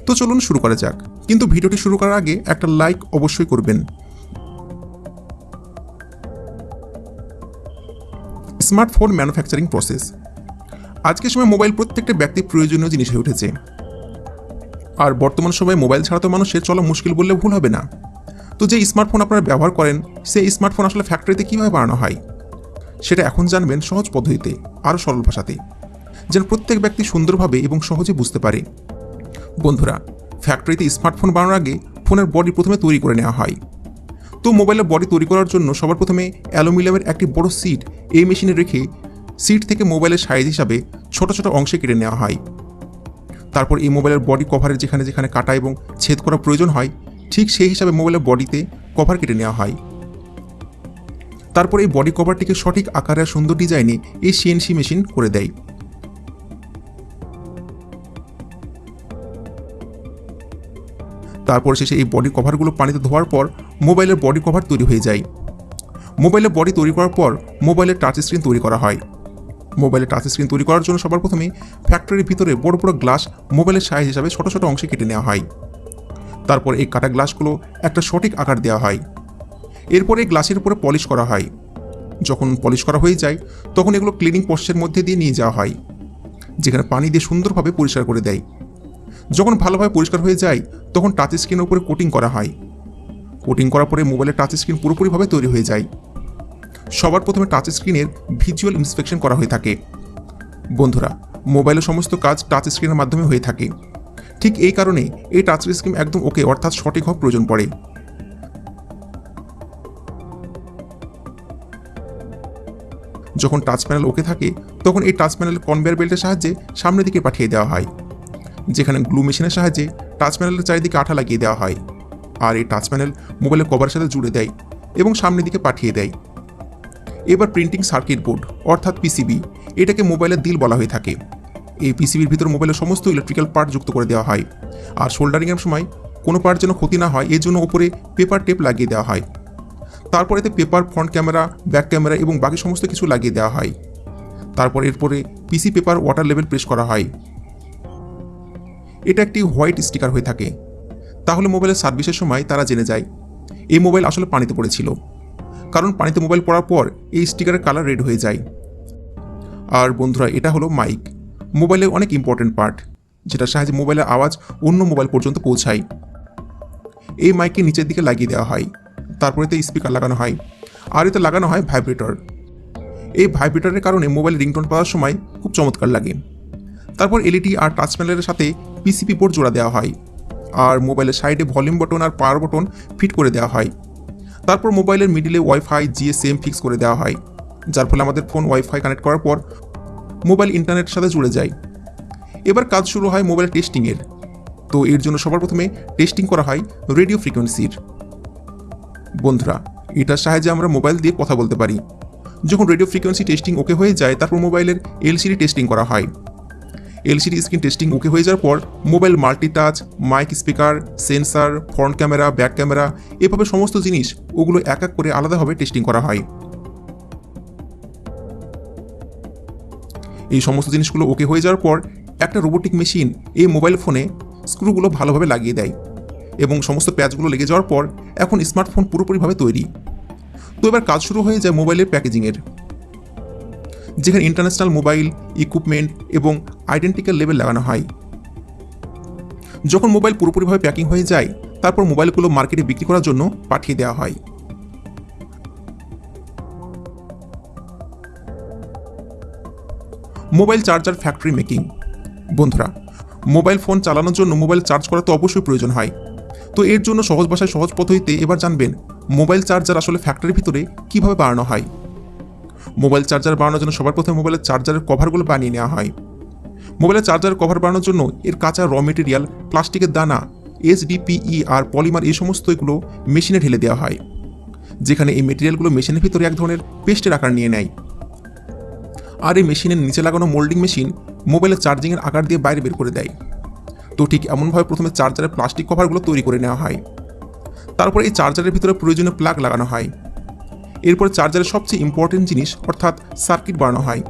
তো চলুন শুরু করা যাক, কিন্তু ভিডিওটি শুরু করার আগে একটা লাইক অবশ্যই করবেন। Smartphone manufacturing process. আজকের সময় মোবাইল প্রত্যেকটা ব্যক্তির প্রয়োজনীয় জিনিস হয়ে উঠেছে। আর বর্তমান সময়ে মোবাইল ছাড়া তো মানুষের চলা মুশকিল বললে ভুল হবে না। তো যে স্মার্টফোন আপনারা ব্যবহার করেন, সেই স্মার্টফোন আসলে ফ্যাক্টরিতে কীভাবে বানানো হয় সেটা এখন জানবেন সহজ পদ্ধতিতে, আরও সরল ভাষাতে, যেন প্রত্যেক ব্যক্তি সুন্দরভাবে এবং সহজে বুঝতে পারে। বন্ধুরা, ফ্যাক্টরিতে স্মার্টফোন বানানোর আগে ফোনের বডি প্রথমে তৈরি করে নেওয়া হয়। তো মোবাইলের বডি তৈরি করার জন্য সবার প্রথমে অ্যালুমিনিয়ামের একটি বড় সিট এই মেশিনে রেখে সিট থেকে মোবাইলের সাইজ হিসাবে ছোট ছোট অংশে কেটে নেওয়া হয়। তারপর এই মোবাইলের বডি কভারের যেখানে যেখানে কাটা এবং ছেদ করা প্রয়োজন হয়, ঠিক সেই হিসাবে মোবাইলের বডিতে কভার কেটে নেওয়া হয়। তারপর এই বডি কভারটিকে সঠিক আকারে আর সুন্দর ডিজাইনে এই সিএনসি মেশিন করে দেয়। তারপর শেষে এই বডি কভারগুলো পানিতে ধোয়ার পর মোবাইলের বডি কভার তৈরি হয়ে যায়। মোবাইলের বডি তৈরি করার পর মোবাইলের টাচ স্ক্রিন তৈরি করা হয়। মোবাইলের টাচ স্ক্রিন তৈরি করার জন্য সবার প্রথমে ফ্যাক্টরির ভিতরে বড় বড় গ্লাস মোবাইলের সাইজ হিসাবে ছোট ছোট অংশে কেটে নেওয়া হয়। তারপর এই কাটা গ্লাসগুলো একটা সঠিক আকার দেওয়া হয়। এরপর এই গ্লাসের উপরে পলিশ করা হয়। যখন পলিশ করা হয়ে যায় তখন এগুলো ক্লিনিং প্রসেসের মধ্যে দিয়ে নিয়ে যাওয়া হয়, যেখানে পানি দিয়ে সুন্দরভাবে পরিষ্কার করে দেয়। যখন ভালোভাবে পরিষ্কার হয়ে যায় তখন টাচ স্ক্রিনের উপরে কোটিং করা হয়। কোটিং করার পরে মোবাইলের টাচ স্ক্রিন পুরোপুরিভাবে তৈরি হয়ে যায়। সবার প্রথমে টাচ স্ক্রিনের ভিজুয়াল ইন্সপেকশন করা হয়ে থাকে। বন্ধুরা, মোবাইলের সমস্ত কাজ টাচ স্ক্রিনের মাধ্যমে হয়ে থাকে। ঠিক এই কারণে এই টাচ স্ক্রিন একদম ওকে অর্থাৎ সঠিক হওয়ার প্রয়োজন পড়ে। যখন টাচ প্যানেল ওকে থাকে তখন এই টাচ প্যানেল কনভেয়ার বেল্টের সাহায্যে সামনের দিকে পাঠিয়ে দেওয়া হয়, যেখানে গ্লু মেশিনের সাহায্যে টাচ প্যানেলের চারিদিকে আঠা লাগিয়ে দেওয়া হয়। আর এই টাচ প্যানেল মোবাইলের কভারের সাথে জুড়ে দেয় এবং সামনের দিকে পাঠিয়ে দেয়। এবার প্রিন্টিং সার্কিট বোর্ড অর্থাৎ পিসিবি, এটাকে মোবাইলের দিল বলা হয়ে থাকে। এই পিসিবির ভিতর মোবাইলের সমস্ত ইলেকট্রিক্যাল পার্ট যুক্ত করে দেওয়া হয়। আর সোল্ডারিংয়ের সময় কোনো পার্ট যেন ক্ষতি না হয় এর জন্য ওপরে পেপার টেপ লাগিয়ে দেওয়া হয়। তারপর এতে paper, front camera, back camera এবং বাকি সমস্ত কিছু লাগিয়ে দেওয়া হয়। তারপর এরপরে পিসি পেপার ওয়াটার লেভেল প্রেস করা হয়। এটা একটি হোয়াইট স্টিকার হয়ে থাকে, তাহলে মোবাইলের সার্ভিসের সময় তারা জেনে যায় এই মোবাইল আসলে পানিতে পড়েছিল, কারণ পানিতে মোবাইল পড়ার পর এই স্টিকারের কালার রেড হয়ে যায়। আর বন্ধুরা, এটা হলো মাইক, মোবাইলের অনেক ইম্পর্টেন্ট পার্ট, যেটার সাহায্যে মোবাইলের আওয়াজ অন্য মোবাইল পর্যন্ত পৌঁছায়। এই মাইককে নিচের দিকে লাগিয়ে দেওয়া হয়। তারপরে এতে স্পিকার লাগানো হয়, আর এতে লাগানো হয় ভাইব্রেটর। এই ভাইব্রেটরের কারণে মোবাইল রিংটোন পাওয়ার সময় খুব চমৎকার লাগে। তারপর এলইডি আর টাচ প্যানেলের সাথে পিসিবি পোর্ট জোড়া দেওয়া হয়, আর মোবাইলের সাইডে ভলিউম বাটন আর পাওয়ার বাটন ফিট করে দেওয়া হয়। তারপর মোবাইলের মিডিলে ওয়াইফাই, জিএসএম ফিক্স করে দেওয়া হয়, যার ফলে আমাদের ফোন ওয়াইফাই কানেক্ট করার পর মোবাইল ইন্টারনেটের সাথে জুড়ে যায়। এবার কাজ শুরু হয় মোবাইল টেস্টিংয়ের। তো এর জন্য সবার প্রথমে টেস্টিং করা হয় রেডিও ফ্রিকোয়েন্সির। বন্ধুরা, এটার সাহায্যে আমরা মোবাইল দিয়ে কথা বলতে পারি। যখন রেডিও ফ্রিকোয়েন্সি টেস্টিং ওকে হয়ে যায় তারপর মোবাইলের এলসিডি টেস্টিং করা হয়। এলসিডি স্ক্রিন টেস্টিং ওকে হয়ে যাওয়ার পর mobile multitouch, mic, speaker, sensor, front camera, back camera, এভাবে সমস্ত জিনিস ওগুলো এক এক করে আলাদাভাবে টেস্টিং করা হয়। এই সমস্ত জিনিসগুলো ওকে হয়ে যাওয়ার পর একটা রোবোটিক মেশিন এই মোবাইল ফোনে স্ক্রুগুলো ভালোভাবে লাগিয়ে দেয় এবং সমস্ত প্যাচগুলো লেগে যাওয়ার পর এখন স্মার্টফোন পুরোপুরিভাবে তৈরি। তো এবার কাজ শুরু হয়ে যায় মোবাইলের প্যাকেজিংয়ের, যেখানে ইন্টারন্যাশনাল মোবাইল, ইকুইপমেন্ট এবং আইডেন্টিক্যাল লেবেল লাগানো হয়। যখন মোবাইল পুরোপুরিভাবে প্যাকিং হয়ে যায় তারপর মোবাইলগুলো মার্কেটে বিক্রি করার জন্য পাঠিয়ে দেওয়া হয়। Mobile charger factory making. বন্ধুরা, মোবাইল ফোন চালানোর জন্য মোবাইল চার্জ করা তো অবশ্যই প্রয়োজন হয়। তো এর জন্য সহজ ভাষায় সহজ পদ্ধতিতে এবার জানবেন মোবাইল চার্জার আসলে ফ্যাক্টরির ভিতরে কীভাবে বানানো হয়। মোবাইল চার্জার বানানোর জন্য সবার প্রথমে মোবাইলের চার্জারের কভারগুলো বানিয়ে নেওয়া হয়। মোবাইলের চার্জারের কভার বানানোর জন্য এর কাঁচা র মেটেরিয়াল, প্লাস্টিকের দানা, HDPE আর পলিমার এই সমস্ত এগুলো মেশিনে ঢেলে দেওয়া হয়, যেখানে এই মেটেরিয়ালগুলো মেশিনের ভিতরে এক ধরনের পেস্টের আকার নিয়ে নেয়। আর এই মেশিনের নিচে লাগানো মোল্ডিং মেশিন মোবাইলের চার্জিংয়ের আকার দিয়ে বাইরে বের করে দেয়। তো ঠিক এমনভাবে প্রথমে চার্জারের প্লাস্টিক কভারগুলো তৈরি করে নেওয়া হয়। তারপর এই চার্জারের ভিতরে প্রয়োজনীয় প্লাগ লাগানো হয়। এরপর চার্জারের সবচেয়ে ইম্পর্টেন্ট জিনিস অর্থাৎ সার্কিট বানানো হয়,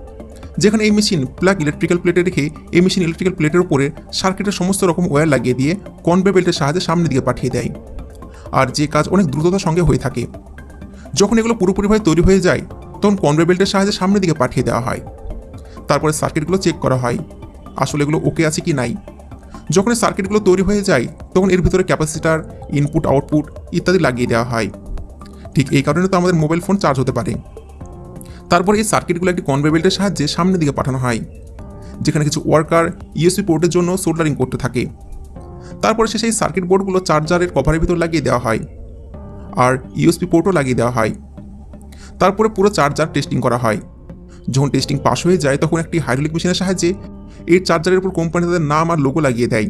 যেখানে এই মেশিন প্লাগ ইলেকট্রিক্যাল প্লেটে রেখে এই মেশিন ইলেকট্রিক্যাল প্লেটের উপরে সার্কিটের সমস্ত রকম ওয়্যার লাগিয়ে দিয়ে কনভেয়ার বেল্টের সাহায্যে সামনের দিকে পাঠিয়ে দেয়। আর যে কাজ অনেক দ্রুততার সঙ্গে হয়ে থাকে। যখন এগুলো পুরোপুরিভাবে তৈরি হয়ে যায় তখন কনভেয়ার বেল্টের সাহায্যে সামনের দিকে পাঠিয়ে দেওয়া হয়। তারপরে সার্কিটগুলো চেক করা হয় আসলে এগুলো ওকে আছে কি নাই। যখন এই সার্কিটগুলো তৈরি হয়ে যায় তখন এর ভিতরে ক্যাপাসিটার, ইনপুট আউটপুট ইত্যাদি লাগিয়ে দেওয়া হয়। ঠিক এই কারণে তো আমাদের মোবাইল ফোন চার্জ হতে পারে। তারপর এই সার্কিটগুলো একটি কনভেয়ার বেল্টের সাহায্যে সামনের দিকে পাঠানো হয়, যেখানে কিছু ওয়ার্কার ইউএসবি পোর্টের জন্য সোল্ডারিং করতে থাকে। তারপরে শেষে এই সার্কিট বোর্ডগুলো চার্জারের কভারের ভিতর লাগিয়ে দেওয়া হয় আর ইউএসবি পোর্টও লাগিয়ে দেওয়া হয়। তারপরে পুরো চার্জার টেস্টিং করা হয়। যখন টেস্টিং পাস হয়ে যায় তখন একটি হাইড্রোলিক মেশিনের সাহায্যে এই চার্জারের উপর কোম্পানি তাদের নাম আর লোগো লাগিয়ে দেয়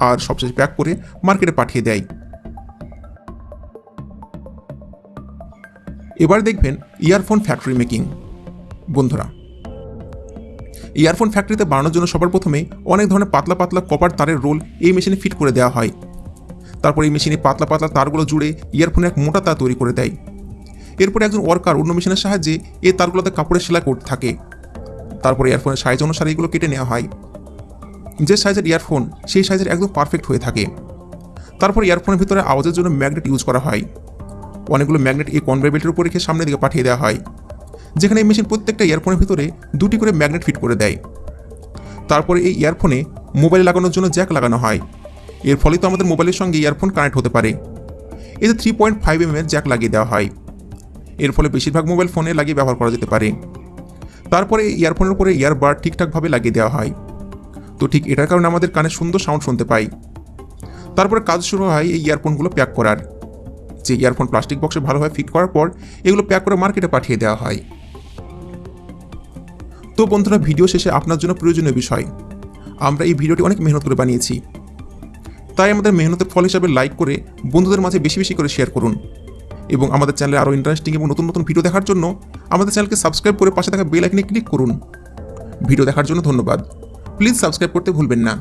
আর সবশেষে প্যাক করে মার্কেটে পাঠিয়ে দেয়। এবার দেখবেন ইয়ারফোন ফ্যাক্টরি মেকিং। বন্ধুরা, ইয়ারফোন ফ্যাক্টরিতে বানানোর জন্য সবার প্রথমে অনেক ধরনের পাতলা পাতলা কপার তারের রোল এই মেশিনে ফিট করে দেওয়া হয়। তারপর এই মেশিনে পাতলা পাতলা তারগুলো জুড়ে ইয়ারফোনের এক মোটা তার তৈরি করে দেয়। এরপরে একজন ওয়ার্কার অন্য মেশিনের সাহায্যে এই তারগুলোতে কাপড়ের সেলাই করতে থাকে। তারপরে ইয়ারফোনের সাইজ অনুসারে এগুলো কেটে নেওয়া হয়। যে সাইজের ইয়ারফোন সেই সাইজের একদম পারফেক্ট হয়ে থাকে। তারপর ইয়ারফোনের ভিতরে আওয়াজের জন্য ম্যাগনেট ইউজ করা হয়। অনেকগুলো ম্যাগনেট এই কনভেয়ার বেল্টের উপর রেখে সামনের দিকে পাঠিয়ে দেওয়া হয়, যেখানে এই মেশিন প্রত্যেকটা ইয়ারফোনের ভিতরে 2টি করে ম্যাগনেট ফিট করে দেয়। তারপরে এই ইয়ারফোনে মোবাইল লাগানোর জন্য জ্যাক লাগানো হয়। এর ফলে তো আমাদের মোবাইলের সঙ্গে ইয়ারফোন কানেক্ট হতে পারে। এতে 3.5 mm জ্যাক লাগিয়ে দেওয়া হয়। এর ফলে বেশিরভাগ মোবাইল ফোনে লাগিয়ে ব্যবহার করা যেতে পারে। তারপরে ইয়ারফোনের উপরে ইয়ারবাড ঠিকঠাকভাবে লাগিয়ে দেওয়া হয়। তো ঠিক এটার কারণে আমাদের কানে সুন্দর সাউন্ড শুনতে পাই। তারপরে কাজ শুরু হয় এই ইয়ারফোনগুলো প্যাক করার। যে ইয়ারফোন প্লাস্টিক বক্সে ভালোভাবে ফিট করার পর এগুলো প্যাক করে মার্কেটে পাঠিয়ে দেওয়া হয়। তো বন্ধুরা, ভিডিও শেষে আপনার জন্য প্রয়োজনীয় বিষয়, আমরা এই ভিডিওটি অনেক মেহনত করে বানিয়েছি, তাই আমাদের মেহনতের ফল হিসাবে লাইক করে বন্ধুদের মাঝে বেশি বেশি করে শেয়ার করুন এবং আমাদের চ্যানেলে আরও ইন্টারেস্টিং এবং নতুন নতুন ভিডিও দেখার জন্য আমাদের চ্যানেলকে সাবস্ক্রাইব করে পাশে থাকা বেল আইকনে ক্লিক করুন। ভিডিও দেখার জন্য ধন্যবাদ। প্লিজ সাবস্ক্রাইব করতে ভুলবেন না।